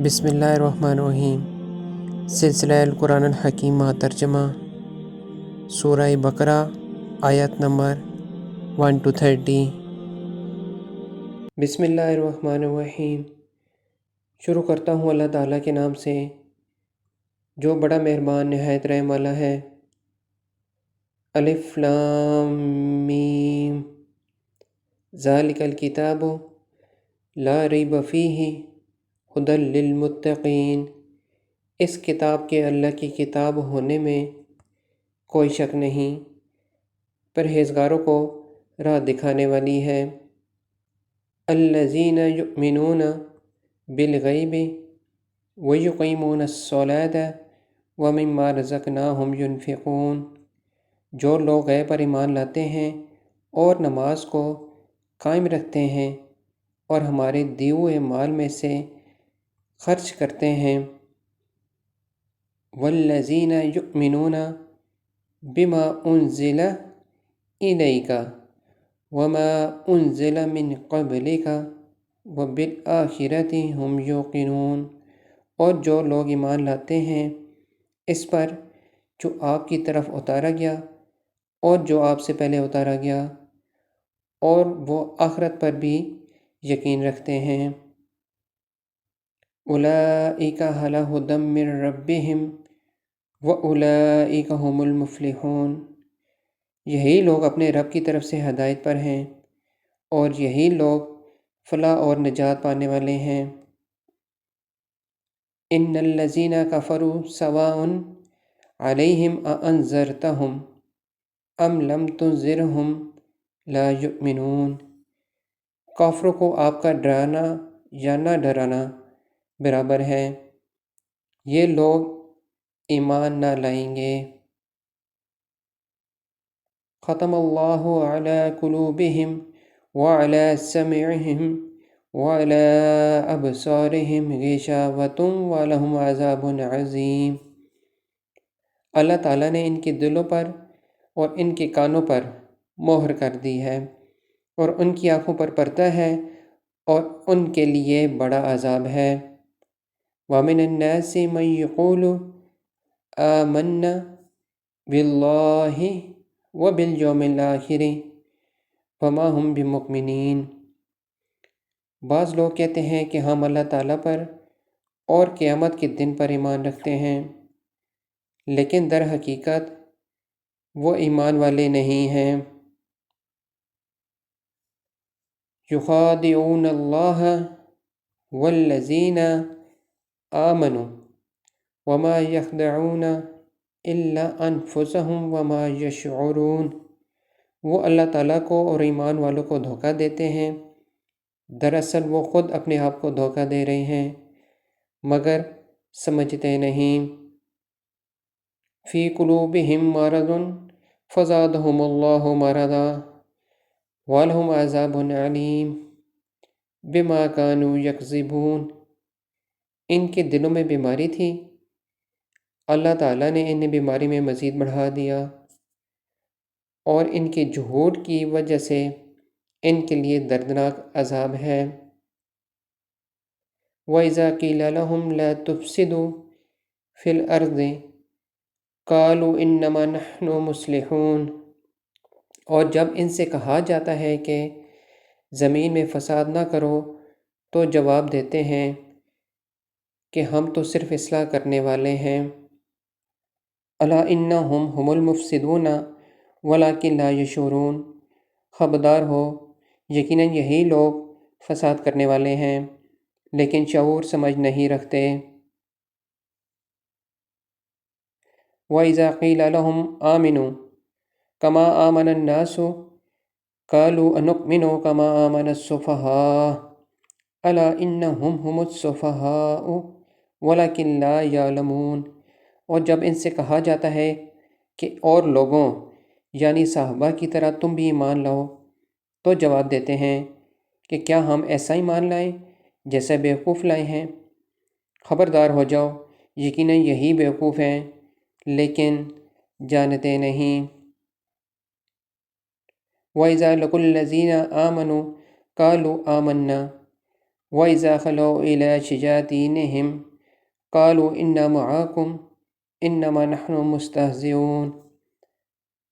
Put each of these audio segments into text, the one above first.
بسم اللہ الرحمن الرحیم۔ سلسلہ القرآن الحکیم ترجمہ، سورہ بقرہ، آیت نمبر 1 to 30۔ بسم اللہ الرحمن الرحیم۔ شروع کرتا ہوں اللہ تعالیٰ کے نام سے جو بڑا مہربان نہایت رحم والا ہے۔ الف لام میم، ذالک الکتاب لا ریب فیہ ھدی للمتقین۔ اس کتاب کے اللہ کی کتاب ہونے میں کوئی شک نہیں، پرہیزگاروں کو راہ دکھانے والی ہے۔ الذین یؤمنون بالغیب ویقیمون الصلاۃ ومما رزقناہم ینفقون۔ جو لوگ غیب پر ایمان لاتے ہیں اور نماز کو قائم رکھتے ہیں اور ہمارے دیے ہوئے مال میں سے خرچ کرتے ہیں۔ والذین یؤمنون بما انزل الیک وما انزل من قبلک وبالآخرۃ ھم یوقنون۔ اور جو لوگ ایمان لاتے ہیں اس پر جو آپ کی طرف اتارا گیا اور جو آپ سے پہلے اتارا گیا، اور وہ آخرت پر بھی یقین رکھتے ہیں۔ اولئک علی ھدی من ربہم واولئک ھم المفلحون۔ یہی لوگ اپنے رب کی طرف سے ہدایت پر ہیں اور یہی لوگ فلاح اور نجات پانے والے ہیں۔ ان الذین کفروا سواء علیہم اانذرتہم ام لم تنذرہم لا یؤمنون۔ کافروں کو آپ کا ڈرانا یا نہ ڈرانا برابر ہے، یہ لوگ ایمان نہ لائیں گے۔ ختم اللہ علی قلوبہم وعلی سمعہم وعلی ابصارہم غشاوۃ ولہم عذاب عظیم۔ اللہ تعالیٰ نے ان کے دلوں پر اور ان کے کانوں پر مہر کر دی ہے اور ان کی آنکھوں پر پردہ ہے اور ان کے لیے بڑا عذاب ہے۔ وَمِنَ النَّاسِ مَن يَقُولُ آمَنَّا بِاللَّهِ وَبِالْيَوْمِ الْآخِرِ وَمَا هُم بِمُؤْمِنِينَ۔ بعض لوگ کہتے ہیں کہ ہم اللہ تعالیٰ پر اور قیامت کے دن پر ایمان رکھتے ہیں، لیکن در حقیقت وہ ایمان والے نہیں ہیں۔ یخادعون اللہ والذین آمنوا وما یخدعون الا انفسهم وما یشعرون۔ وہ اللہ تعالیٰ کو اور ایمان والوں کو دھوکہ دیتے ہیں، دراصل وہ خود اپنے آپ کو دھوکہ دے رہے ہیں مگر سمجھتے نہیں۔ فی قلوبہم مرض فزادہم اللہ مرضا ولہم عذاب علیم بما کانوا یکذبون۔ ان کے دلوں میں بیماری تھی، اللہ تعالیٰ نے انہیں بیماری میں مزید بڑھا دیا، اور ان کے جھوٹ کی وجہ سے ان کے لیے دردناک عذاب ہے۔ وَإِذَا قِيلَ لَهُمْ لَا تُفْسِدُوا فِي الْأَرْضِ قَالُوا إِنَّمَا نَحْنُ مُصْلِحُونَ۔ اور جب ان سے کہا جاتا ہے کہ زمین میں فساد نہ کرو تو جواب دیتے ہیں کہ ہم تو صرف اصلاح کرنے والے ہیں۔ الا انہم ھم المفسدون ولکن لا یشعرون۔ خبردار ہو، یقیناً یہی لوگ فساد کرنے والے ہیں لیکن شعور سمجھ نہیں رکھتے۔ وَإِذَا قِيلَ لَهُمْ آمِنُوا كَمَا آمَنَ النَّاسُ قَالُوا أَنُؤْمِنُ كَمَا آمَنَ السُّفَهَاءُ أَلَا إِنَّهُمْ هُمُ السُّفَهَاءُ وَلَكِنْ لَا يَعْلَمُونَ۔ اور جب ان سے کہا جاتا ہے کہ اور لوگوں یعنی صحابہ کی طرح تم بھی ایمان لاؤ، تو جواب دیتے ہیں کہ کیا ہم ایسا ایمان لائیں جیسا بیوقوف لائے ہیں؟ خبردار ہو جاؤ، یقیناً یہی بیوقوف ہیں لیکن جانتے نہیں۔ وَإِذَا لَقُوا الَّذِينَ آمَنُوا قَالُوا آمَنَّا وَإِذَا خَلَوْا إِلَى شَيَاطِينِهِمْ قَالُوا إِنَّا مَعَكُمْ إِنَّمَا نَحْنُ مُسْتَهْزِئُونَ،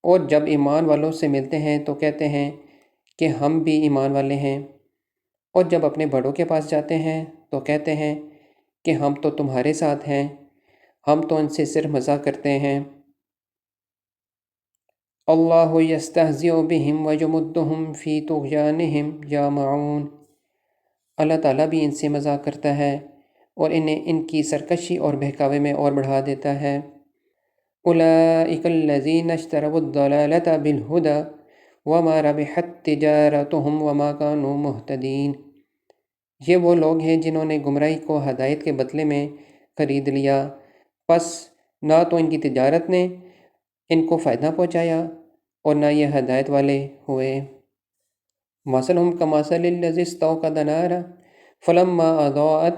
اور جب ایمان والوں سے ملتے ہیں تو کہتے ہیں کہ ہم بھی ایمان والے ہیں، اور جب اپنے بڑوں کے پاس جاتے ہیں تو کہتے ہیں کہ ہم تو تمہارے ساتھ ہیں، ہم تو ان سے صرف مزاح کرتے ہیں۔ اللہ یستہزئ بہم ویمدہم فی طغیانہم یعمہون، اللہ تعالیٰ بھی ان سے مذاق کرتا ہے اور انہیں ان کی سرکشی اور بہکاوے میں اور بڑھا دیتا ہے۔ اولئک الذین اشتروا الضلالۃ بالہدی وما ربحت تجارتہم وما کانوا مہتدین، یہ وہ لوگ ہیں جنہوں نے گمراہی کو ہدایت کے بدلے میں خرید لیا، پس نہ تو ان کی تجارت نے ان کو فائدہ پہنچایا اور نہ یہ ہدایت والے ہوئے۔ مثلہم کمثل الذی استوقد نارا فلما اضاءت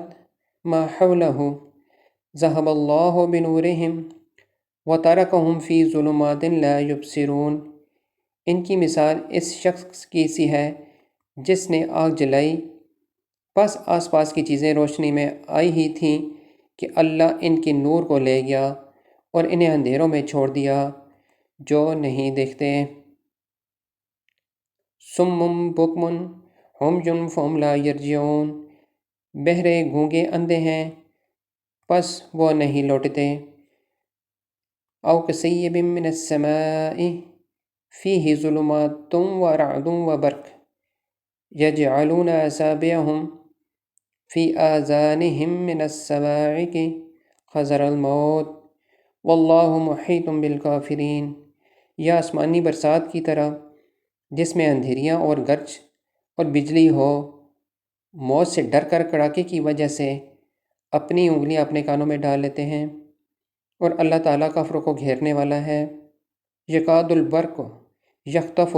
ما حولہ ذہب اللہ بنورہم وترکہم فی ظلمات لا یبصرون، ان کی مثال اس شخص کی سی ہے جس نے آگ جلائی، پس آس پاس کی چیزیں روشنی میں آئی ہی تھیں کہ اللہ ان کے نور کو لے گیا اور انہیں اندھیروں میں چھوڑ دیا جو نہیں دیکھتے۔ صم بکم عمي فهم لا يرجعون، بہرے گونگے اندھے ہیں پس وہ نہیں لوٹتے۔ او کصیب من السماء فیہ ظلمات ورعد وبرق یجعلون اصابعهم فی آذانہم من الصواعق حذر الموت واللہ محیط بالکافرین، یا آسمانی برسات کی طرح جس میں اندھیریاں اور گرج اور بجلی ہو، موت سے ڈر کر کڑاکے کی وجہ سے اپنی انگلیاں اپنے کانوں میں ڈال لیتے ہیں، اور اللہ تعالیٰ کافروں کو گھیرنے والا ہے۔ یکاد البرق یخطف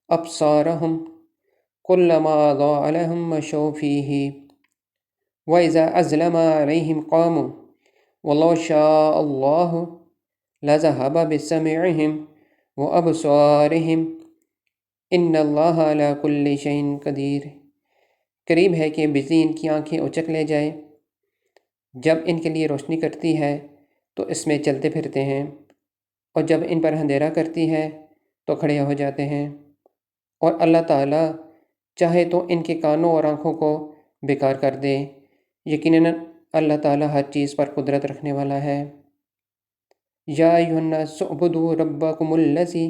ابصارہم کلما اضاء لہم مشوا فیہ وَإِذَا أَظْلَمَ عَلَيْهِمْ قَامُوا وَلَوْ شَاءَ اللَّهُ لَذَهَبَ بِسَمْعِهِمْ وَأَبْصَارِهِمْ إِنَّ اللَّهَ عَلَى كُلِّ شَيْءٍ قَدِيرٌ، قریب ہے کہ بجلی ان کی آنکھیں اچک لے جائے، جب ان کے لیے روشنی کرتی ہے تو اس میں چلتے پھرتے ہیں، اور جب ان پر اندھیرا کرتی ہے تو کھڑے ہو جاتے ہیں، اور اللہ تعالیٰ چاہے تو ان کے کانوں اور آنکھوں کو بیکار کر دے، یقیناً اللہ تعالیٰ ہر چیز پر قدرت رکھنے والا ہے۔ یا ایھا الناس اعبدوا ربکم الذی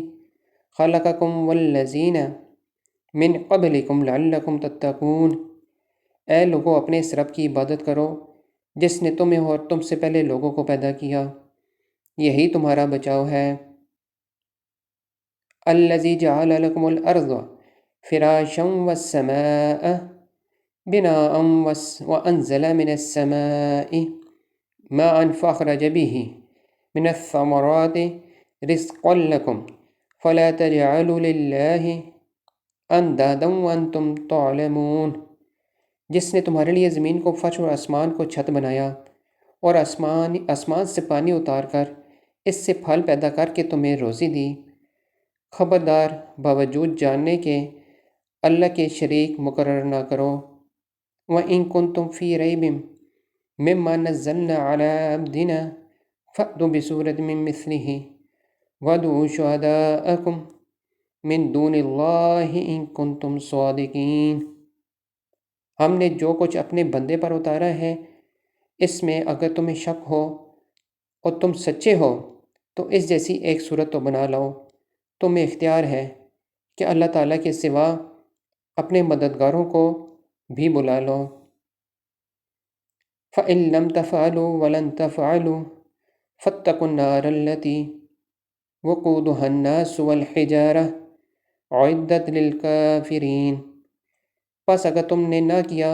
خلقکم والذین من قبلکم لعلکم تتقون، اے لوگو اپنے اس رب کی عبادت کرو جس نے تمہیں اور تم سے پہلے لوگوں کو پیدا کیا، یہی تمہارا بچاؤ ہے۔ الذی جعل لکم الارض فراشا والسماء بناء وأنزل من السماء ماء فأخرج به من الثمرات رزقا لكم فلا تجعلوا لله اندادا وانتم تعلمون، جس نے تمہارے لیے زمین کو فرش اور آسمان کو چھت بنایا، اور آسمان سے پانی اتار کر اس سے پھل پیدا کر کے تمہیں روزی دی، خبردار باوجود جاننے کے اللہ کے شریک مقرر نہ کرو۔ وَإِن كُنتُمْ فِي رَيْبٍ مِّمَّا نَزَّلْنَا عَلَىٰ عَبْدِنَا فَأْتُوا بِسُورَةٍ مِّن مِّثْلِهِ وَادْعُوا شُهَدَاءَكُم مِّن دُونِ اللَّهِ إِن كُنتُمْ صَادِقِينَ، ہم نے جو کچھ اپنے بندے پر اتارا ہے اس میں اگر تمہیں شک ہو اور تم سچے ہو تو اس جیسی ایک صورت تو بنا لاؤ، تمہیں اختیار ہے کہ اللہ تعالیٰ کے سوا اپنے مددگاروں کو بھی بلا لو۔ فَإِن لَّمْ تَفْعَلُوا وَلَن تَفْعَلُوا فَاتَّقُوا النَّارَ الَّتِي وَقُودُهَا النَّاسُ وَالْحِجَارَةُ أُعِدَّتْ لِلْكَافِرِينَ، پس اگر تم نے نہ کیا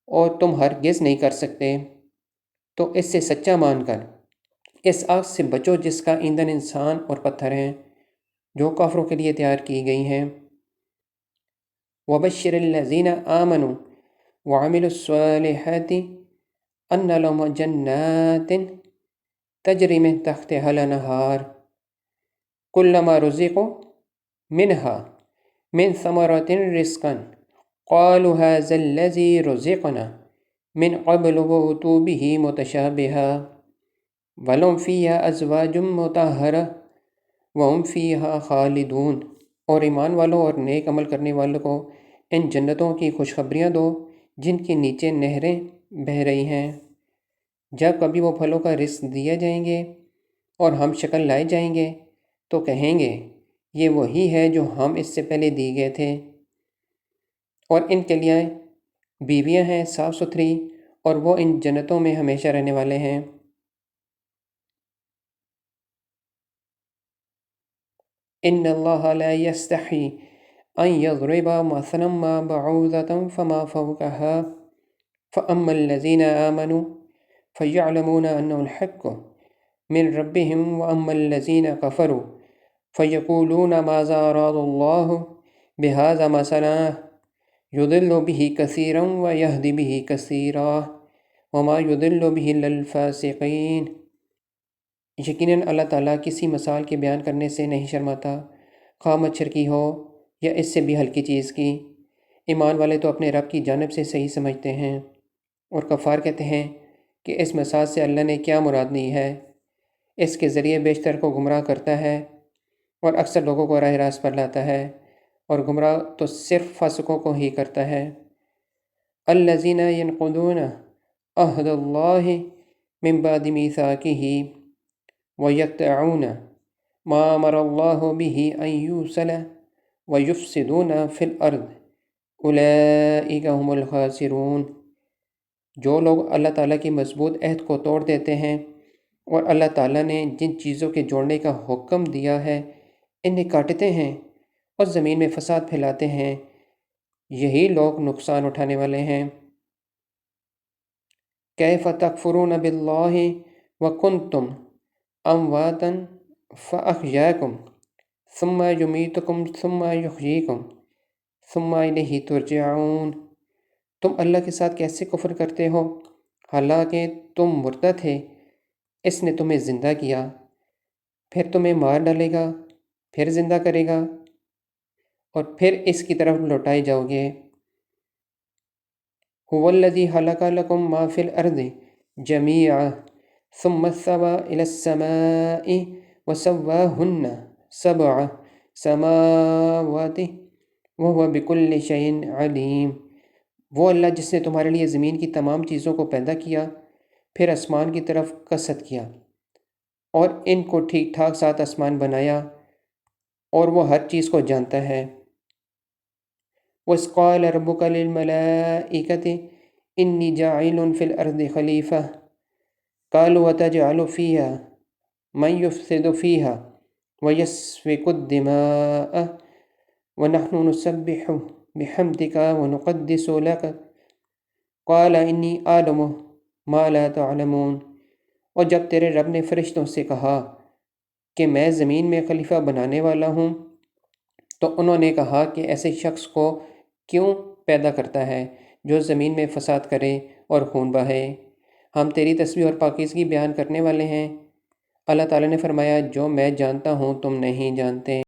اور تم ہرگز نہیں کر سکتے تو اس سے سچا مان کر اس آگ سے بچو جس کا ایندھن انسان اور پتھر ہیں جو کافروں کے لیے تیار کی گئی ہیں۔ وَبَشِّرِ الَّذِينَ آمَنُوا وَعَمِلُوا الصَّالِحَاتِ أَنَّ لَهُمْ جَنَّاتٍ تَجْرِي مِن تَحْتِهَا الْأَنْهَارُ كُلَّمَا رُزِقُوا مِنْهَا مِن ثَمَرَةٍ رِزْقًا قالوا هذا الذي رزقنا من قبل وأتوا به متشابها ولهم فيها أزواج مطهرة وهم فيها خالدون۔ اور ایمان والوں اور نیک عمل کرنے والوں کو ان جنتوں کی خوشخبریاں دو جن کے نیچے نہریں بہہ رہی ہیں۔ جب کبھی وہ پھلوں کا رزق دیے جائیں گے اور ہم شکل لائے جائیں گے تو کہیں گے یہ وہی ہے جو ہم اس سے پہلے دی گئے تھے، اور ان کے لیے بیویاں ہیں صاف ستھری، اور وہ ان جنتوں میں ہمیشہ رہنے والے ہیں۔ ان اللہ لا یستحی ان یضرب مثلا ما بعوضۃ فما فوقها فاما الذین آمنوا فیعلمون انه الحق من ربهم واما الذین کفروا فیقولون ماذا اراد اللہ بهذا مثلا یضل به کثیرا ویہدی به کثیرا وما یضل به الا الفاسقین۔ یقیناً اللہ تعالیٰ کسی مثال کے بیان کرنے سے نہیں شرماتا، خواہ مچھر کی ہو یا اس سے بھی ہلکی چیز کی۔ ایمان والے تو اپنے رب کی جانب سے صحیح سمجھتے ہیں، اور کفار کہتے ہیں کہ اس مثال سے اللہ نے کیا مراد لی ہے۔ اس کے ذریعے بیشتر کو گمراہ کرتا ہے اور اکثر لوگوں کو راہ راست پر لاتا ہے، اور گمراہ تو صرف فاسقوں کو ہی کرتا ہے۔ الذین ینقضون عہد اللہ من بعد میثاقہ وَيَقْطَعُونَ مَا أَمَرَ اللَّهُ بِهِ أَن يُوصَلَ وَيُفْسِدُونَ فِي الْأَرْضِ أُولَئِكَ هُمُ الْخَاسِرُونَ۔ جو لوگ اللہ تعالیٰ کی مضبوط عہد کو توڑ دیتے ہیں اور اللہ تعالیٰ نے جن چیزوں کے جوڑنے کا حکم دیا ہے انہیں کاٹتے ہیں اور زمین میں فساد پھیلاتے ہیں، یہی لوگ نقصان اٹھانے والے ہیں۔ كَيْفَ تَكْفُرُونَ بِاللَّهِ وَكُنْتُمْ امواتا فاحیاکم ثم یمیتکم ثم یحییکم ثم الیہ ترجعون۔ تم اللہ کے ساتھ کیسے کفر کرتے ہو حالانکہ تم مردہ تھے، اس نے تمہیں زندہ کیا، پھر تمہیں مار ڈالے گا، پھر زندہ کرے گا، اور پھر اس کی طرف لوٹائے جاؤ گے۔ هو الذی خلق لکم ما فی الارض جمیعا ثم استوى إلى السماء وسواهن 7 سماوات وهو بكل شيء علیم۔ وہ اللہ جس نے تمہارے لیے زمین کی تمام چیزوں کو پیدا کیا، پھر آسمان کی طرف قصد کیا اور ان کو ٹھیک ٹھاک 7 آسمان بنایا، اور وہ ہر چیز کو جانتا ہے۔ وَإِذْ قَالَ رَبُّكَ لِلْمَلَائِكَةِ إِنِّي جَاعِلٌ فِي الْأَرْضِ خَلِيفَةً قالوا وتجعل فيها من يفسد فيها ويسفك الدماء ونحن نسبح بحمدك ونقدس لك قال إني أعلم ما لا تعلمون۔ اور جب تیرے رب نے فرشتوں سے کہا کہ میں زمین میں خلیفہ بنانے والا ہوں، تو انہوں نے کہا کہ ایسے شخص کو کیوں پیدا کرتا ہے جو زمین میں فساد کرے اور خون بہائے؟ ہم تیری تسبیح اور پاکیزگی بیان کرنے والے ہیں۔ اللہ تعالیٰ نے فرمایا جو میں جانتا ہوں تم نہیں جانتے۔